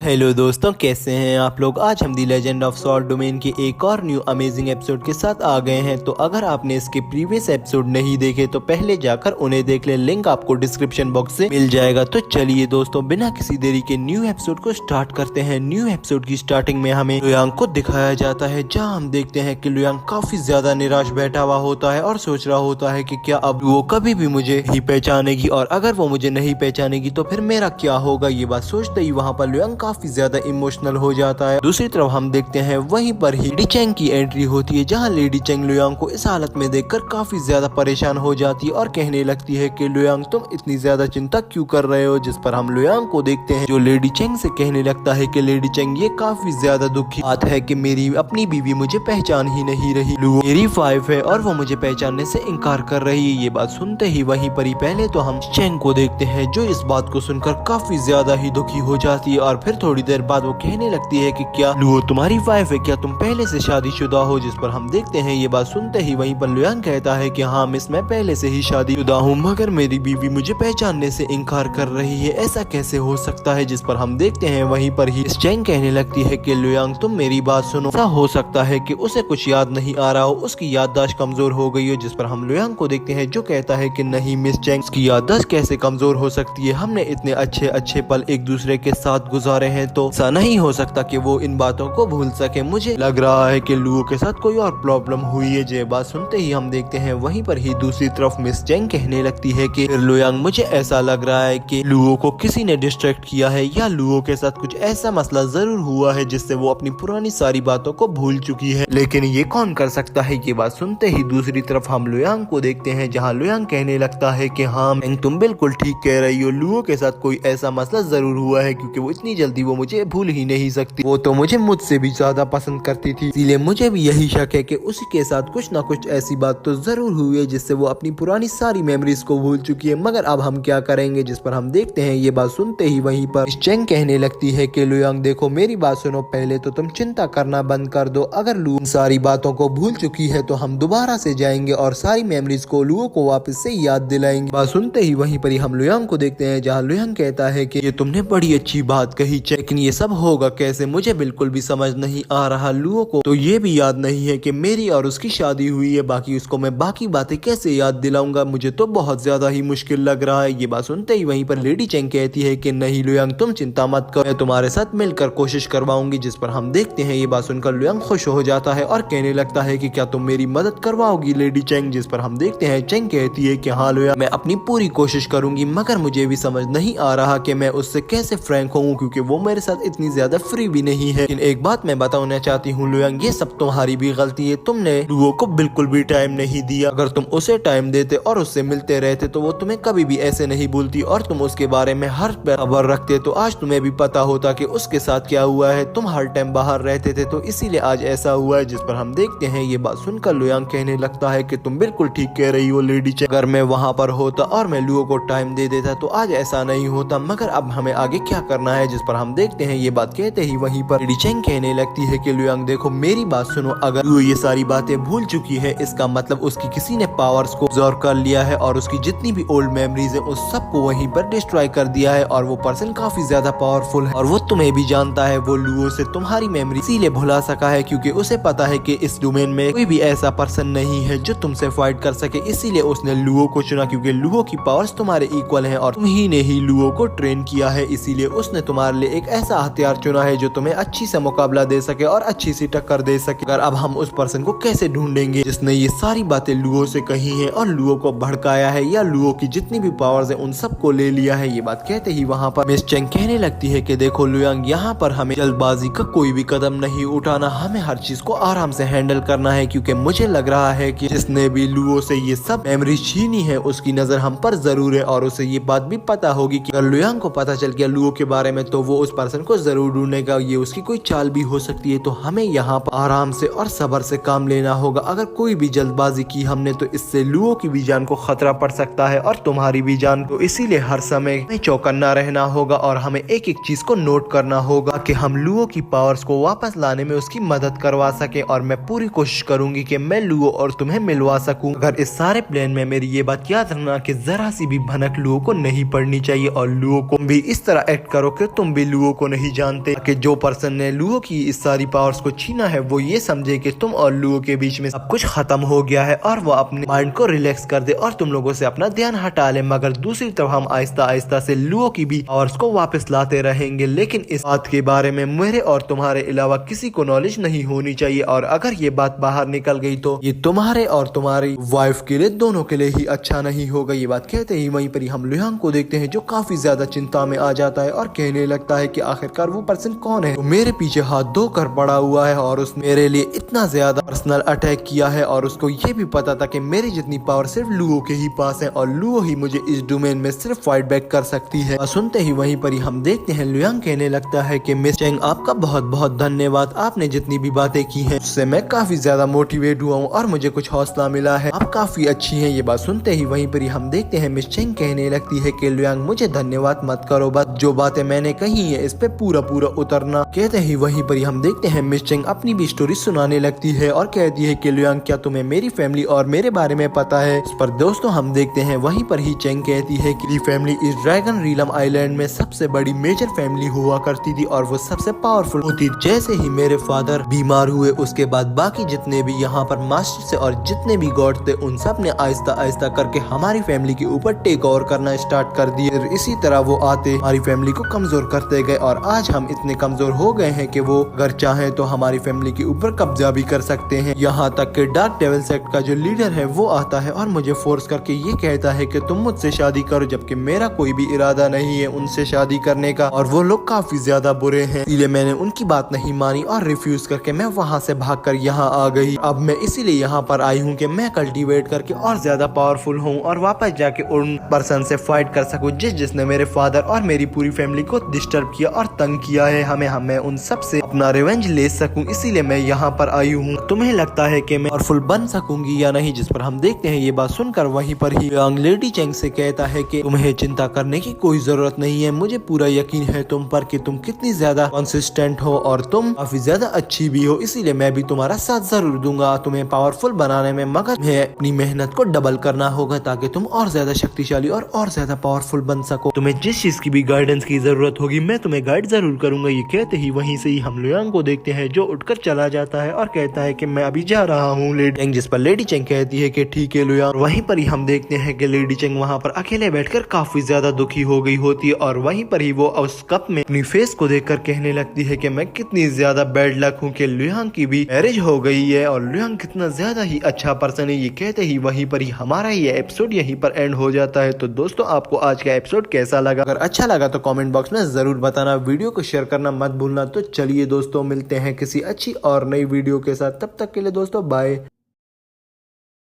Hello दोस्तों, कैसे हैं आप लोग। आज हम दी लेजेंड ऑफ सॉल्ट डोमेन के एक और न्यू अमेजिंग एपिसोड के साथ आ गए हैं। तो अगर आपने इसके प्रीवियस एपिसोड नहीं देखे तो पहले जाकर उन्हें देख ले, लिंक आपको डिस्क्रिप्शन बॉक्स से मिल जाएगा। तो चलिए दोस्तों, बिना किसी देरी के न्यू एपिसोड को स्टार्ट करते हैं। न्यू एपिसोड की स्टार्टिंग में हमें लुयांग को दिखाया जाता है, जहाँ हम देखते हैं कि लुयांग काफी ज्यादा निराश बैठा हुआ होता है और सोच रहा होता है कि क्या अब वो कभी भी मुझे नहीं पहचानेगी, और अगर वो मुझे नहीं पहचानेगी तो फिर मेरा क्या होगा। ये बात सोचते ही वहाँ पर लुयांग काफी ज्यादा इमोशनल हो जाता है। दूसरी तरफ हम देखते हैं वहीं पर ही लेडी चेंग की एंट्री होती है, जहां लेडी चेंग लुयांग को इस हालत में देखकर काफी ज्यादा परेशान हो जाती है और कहने लगती है कि लुयांग, तुम इतनी ज्यादा चिंता क्यों कर रहे हो। जिस पर हम लुयांग को देखते हैं जो लेडी चेंग से कहने लगता है कि लेडी चेंग, ये काफी ज्यादा दुखी बात है कि मेरी अपनी बीवी मुझे पहचान ही नहीं रही। लुओ मेरी वाइफ है और वो मुझे पहचानने से इनकार कर रही है। ये बात सुनते ही वहीं पर ही पहले तो हम चेंग को देखते हैं, जो इस बात को सुनकर काफी ज्यादा ही दुखी हो जाती है, और फिर थोड़ी देर बाद वो कहने लगती है कि क्या लुओ तुम्हारी वाइफ है, क्या तुम पहले से शादीशुदा हो। जिस पर हम देखते हैं ये बात सुनते ही वहीं पर लुयांग कहता है कि हाँ मिस, मैं पहले से ही शादीशुदा हूँ, मगर मेरी बीवी मुझे पहचानने से इनकार कर रही है, ऐसा कैसे हो सकता है। जिस पर हम देखते हैं वहीं पर ही चेंग कहने लगती है कि लुयांग, तुम मेरी बात सुनो, ऐसा हो सकता है कि उसे कुछ याद नहीं आ रहा हो, उसकी याददाश्त कमजोर हो गई हो। जिस पर हम लुयांग को देखते हैं जो कहता है कि नहीं मिस चेंग, उसकी याददाश्त कैसे कमजोर हो सकती है, हमने इतने अच्छे अच्छे पल एक दूसरे के साथ गुजारे हैं, तो ऐसा नहीं हो सकता कि वो इन बातों को भूल सके। मुझे लग रहा है कि लुओ के साथ कोई और प्रॉब्लम हुई है। ये बात सुनते ही हम देखते हैं वहीं पर ही दूसरी तरफ मिस चेंग कहने लगती है कि लुयांग, मुझे ऐसा लग रहा है कि लुओ को किसी ने डिस्ट्रैक्ट किया है, या लुओ के साथ कुछ ऐसा मसला जरूर हुआ है जिससे वो अपनी पुरानी सारी बातों को भूल चुकी है, लेकिन ये कौन कर सकता है। ये बात सुनते ही दूसरी तरफ हम लुयांग को देखते हैं, जहाँ लुयांग कहने लगता है कि हाँ तुम बिल्कुल ठीक कह रही हो, लुओ के साथ कोई ऐसा मसला जरूर हुआ है, क्योंकि वो इतनी जल्दी वो मुझे भूल ही नहीं सकती। वो तो मुझे मुझसे भी ज्यादा पसंद करती थी, इसीलिए मुझे भी यही शक है कि उसी के साथ कुछ ना कुछ ऐसी बात तो जरूर हुई है जिससे वो अपनी पुरानी सारी मेमोरीज को भूल चुकी है, मगर अब हम क्या करेंगे। जिस पर हम देखते हैं ये बात सुनते ही वहीं पर चेंग कहने लगती है कि लुयांग देखो, मेरी बात सुनो, पहले तो तुम चिंता करना बंद कर दो। अगर लुओ सारी बातों को भूल चुकी है तो हम दोबारा से जाएंगे और सारी मेमोरीज को लुओ को वापस से याद दिलाएंगे। बात सुनते ही वहीं पर ही हम लुयांग को देखते हैं, जहाँ लुयांग कहता है कि ये तुमने बड़ी अच्छी बात कही, लेकिन ये सब होगा कैसे, मुझे बिल्कुल भी समझ नहीं आ रहा। लुओ को तो ये भी याद नहीं है कि मेरी और उसकी शादी हुई है, बाकी उसको मैं बाकी बातें कैसे याद दिलाऊंगा, मुझे तो बहुत ज्यादा ही मुश्किल लग रहा है। ये बात सुनते ही वहीं पर लेडी चेंग कहती है कि नहीं लुयांग, तुम चिंता मत करो, मैं तुम्हारे साथ मिलकर कोशिश करवाऊंगी। जिस पर हम देखते हैं ये बात सुनकर लुयांग खुश हो जाता है और कहने लगता है कि क्या तुम मेरी मदद करवाओगी लेडी चेंग। जिस पर हम देखते हैं चेंग कहती है कि हाँ लुयांग, मैं अपनी पूरी कोशिश करूंगी, मगर मुझे भी समझ नहीं आ रहा कि मैं उससे कैसे फ्रैंक हूँ, क्योंकि वो मेरे साथ इतनी ज्यादा फ्री भी नहीं है। लेकिन एक बात मैं बताना चाहती हूँ लुयांग, ये सब तुम्हारी भी गलती है, तुमने लुओ को बिल्कुल भी टाइम नहीं दिया। अगर तुम उसे टाइम देते और उससे मिलते रहते तो वो तुम्हें कभी भी ऐसे नहीं भूलती, और तुम उसके बारे में हर खबर रखते तो आज तुम्हें भी पता होता कि उसके साथ क्या हुआ है। तुम हर टाइम बाहर रहते थे तो इसीलिए आज ऐसा हुआ है। जिस पर हम देखते हैं ये बात सुनकर लुयांग कहने लगता है कि तुम बिल्कुल ठीक कह रही हो लेडी चेंग, अगर मैं वहाँ पर होता और मैं लुओ को टाइम दे देता तो आज ऐसा नहीं होता, मगर अब हमें आगे क्या करना है। जिस पर हम देखते हैं ये बात कहते ही वहीं पर लेडी चेंग कहने लगती है कि लुयांग देखो, मेरी बात सुनो, अगर लुओ ये सारी बातें भूल चुकी है, इसका मतलब उसकी किसी ने पावर्स को अब्सॉर्ब कर लिया है और उसकी जितनी भी ओल्ड मेमोरीज है उस सबको वहीं पर डिस्ट्रॉय कर दिया है, और वो पर्सन काफी ज्यादा पावरफुल है, और वो तुम्हें भी जानता है। वो लुओ से तुम्हारी मेमोरी इसीलिए भुला सका है क्योंकि उसे पता है कि इस डोमेन में कोई भी ऐसा पर्सन नहीं है जो तुमसे फाइट कर सके, इसीलिए उसने लुओ को चुना, क्योंकि लुओ की पावर्स तुम्हारे इक्वल है और तुम्ही ने ही लुओ को ट्रेन किया है, इसीलिए उसने तुम्हारे लिए एक ऐसा हथियार चुना है जो तुम्हें अच्छी से मुकाबला दे सके और अच्छी सी टक्कर दे सके। अगर अब हम उस पर्सन को कैसे ढूंढेंगे जिसने ये सारी बातें लुओ से कही है और लुओ को भड़काया है, या लुओ की जितनी भी पावर्स है उन सबको ले लिया है। ये बात कहते ही वहाँ पर मिस चेंग कहने लगती है कि देखो लुयांग, यहाँ पर हमें जल्दबाजी का कोई भी कदम नहीं उठाना, हमें हर चीज को आराम से हैंडल करना है, क्योंकि मुझे लग रहा है कि जिसने भी लुओ से ये सब मेमोरी छीनी है उसकी नजर हम पर जरूर है, और उसे ये बात भी पता होगी कि अगर लुयांग को पता चल गया लुओ के बारे में तो वो उस पर्सन को जरूर ढूंढेगा, ये उसकी कोई चाल भी हो सकती है। तो हमें यहाँ पर आराम से और सब्र से काम लेना होगा, अगर कोई भी जल्दबाजी की हमने तो इससे लुओ की भी जान को खतरा पड़ सकता है और तुम्हारी भी जान को, इसीलिए हर समय हमें चौकन्ना रहना होगा और हमें एक एक चीज को नोट करना होगा कि हम लुओ की पावर्स को वापस लाने में उसकी मदद करवा सके, और मैं पूरी कोशिश करूंगी कि मैं लुओ और तुम्हें मिलवा सकूं। अगर इस सारे प्लान में मेरी ये बात याद रखना कि जरा सी भी भनक लुओ को नहीं पड़नी चाहिए, और लुओ को भी इस तरह एक्ट करो कि तुम भी लुओ को नहीं जानते, कि जो पर्सन ने लुओ की इस सारी पावर्स को छीना है वो ये समझे कि तुम और लुओ के बीच में सब कुछ खत्म हो गया है और वो अपने माइंड को रिलैक्स कर दे और तुम लोगों से अपना ध्यान हटा ले। मगर दूसरी तरफ हम आहिस्ता आहिस्ता से लुओ की भी पावर्स को वापस लाते रहेंगे, लेकिन इस बात के बारे में मेरे और तुम्हारे अलावा किसी को नॉलेज नहीं होनी चाहिए। और अगर ये बात बाहर निकल गई तो ये तुम्हारे और तुम्हारी वाइफ के लिए, दोनों के लिए ही अच्छा नहीं होगा। ये बात कहते ही वहीं पर हम लुयांग को देखते हैं जो काफी ज्यादा चिंता में आ जाता है और कहने लगता है कि आखिरकार वो पर्सन कौन है, तो मेरे पीछे हाथ धोकर पड़ा हुआ है और उसने मेरे लिए इतना ज्यादा पर्सनल अटैक किया है और उसको ये भी पता था कि मेरी जितनी पावर सिर्फ लुओ के ही पास है और लुओ ही मुझे इस डोमेन में सिर्फ फाइट बैक कर सकती है। सुनते ही वहीं पर हम देखते हैं लुयांग कहने लगता है कि मिस चेंग आपका बहुत बहुत धन्यवाद, आपने जितनी भी बातें की हैं उससे मैं काफी ज्यादा मोटिवेट हुआ हूँ और मुझे कुछ हौसला मिला है, आप काफी अच्छी हैं। ये बात सुनते ही वहीं पर हम देखते हैं मिस चेंग कहने लगती है कि लुयांग मुझे धन्यवाद मत करो, बस जो बातें मैंने कही है इस पे पूरा पूरा उतरना। कहते ही वहीं पर हम देखते हैं मिस चेंग अपनी भी स्टोरी सुनाने लगती है और कहती है कि लुयांग क्या तुम्हें मेरी फैमिली और मेरे बारे में पता है। इस पर दोस्तों हम देखते हैं वहीं पर ही चेंग कहती है कि फैमिली इस ड्रैगन रीलम आइलैंड में सबसे बड़ी मेजर फैमिली हुआ करती थी और वो सबसे पावरफुल होती। जैसे ही मेरे फादर बीमार हुए उसके बाद बाकी जितने भी यहाँ पर मास्टर से और जितने भी गॉड थे उन सब ने आहिस्ता आहिस्ता करके हमारी फैमिली के ऊपर टेक ओवर करना स्टार्ट कर दिए। इसी तरह वो आते हमारी फैमिली को कमजोर करते गए और आज हम इतने कमजोर हो गए हैं कि वो अगर चाहे तो हमारी फैमिली के ऊपर कब्जा भी कर सकते हैं। यहाँ तक कि डार्क डेविल सेक्ट का जो लीडर है वो आता है और मुझे फोर्स करके ये कहता है कि तुम मुझसे शादी करो, जबकि मेरा कोई भी इरादा नहीं है उनसे शादी करने का और वो लोग काफी ज्यादा बुरे हैं। इसलिए मैंने उनकी बात नहीं मानी और रिफ्यूज करके मैं वहाँ से भागकर यहाँ आ गई। अब मैं इसीलिए यहाँ पर आई हूँ कि मैं कल्टीवेट करके और ज्यादा पावरफुल हूँ और वापस जाके उन पर्सन से फाइट कर सकूँ जिसने मेरे फादर और मेरी पूरी फैमिली को डिस्टर्ब किया और तंग किया है। हमें उन सब से अपना रिवेंज ले सकूं, इसीलिए मैं यहाँ पर आई हूँ। तुम्हें लगता है कि मैं पावरफुल बन सकूंगी या नहीं? जिस पर हम देखते हैं ये बात सुनकर वहीं पर ही यंग लेडी चेंग से कहता है कि तुम्हें चिंता करने की कोई जरूरत नहीं है, मुझे पूरा यकीन है तुम पर कि तुम कितनी ज्यादा कंसिस्टेंट हो और तुम काफी ज्यादा अच्छी भी हो, इसीलिए मैं भी तुम्हारा साथ जरूर दूंगा तुम्हें पावरफुल बनाने में। मगर तुम्हें अपनी मेहनत को डबल करना होगा ताकि तुम और ज्यादा शक्तिशाली और ज्यादा पावरफुल बन सको। तुम्हें जिस चीज की भी गाइडेंस की जरूरत होगी मैं तुम्हें गाइड जरूर करूंगा। ये कहते ही वहीं से ही हम लुयांग को देखते हैं जो उठकर चला जाता है और कहता है कि मैं अभी जा रहा हूँ लेडी चेंग। जिस पर लेडी चेंग कहती है कि ठीक है लुयांग। वहीं पर ही हम देखते हैं कि लेडी चेंग वहाँ पर अकेले बैठकर काफी ज्यादा दुखी हो गई होती है और वहीं पर ही वो उस कप में अपनी फेस को देखकर कहने लगती है कि मैं कितनी ज्यादा बैड लक हूँ कि लुयांग की भी मैरिज हो गई है और लुयांग कितना ज्यादा ही अच्छा पर्सन है। ये कहते ही वहीं पर ही हमारा ये एपिसोड यहीं पर एंड हो जाता है। तो दोस्तों आपको आज का एपिसोड कैसा लगा? अगर अच्छा लगा तो कमेंट बॉक्स में जरूर बताना, वीडियो को शेयर करना मत भूलना। तो चलिए दोस्तों मिलते हैं किसी अच्छी और नई वीडियो के साथ, तब तक के लिए दोस्तों बाय।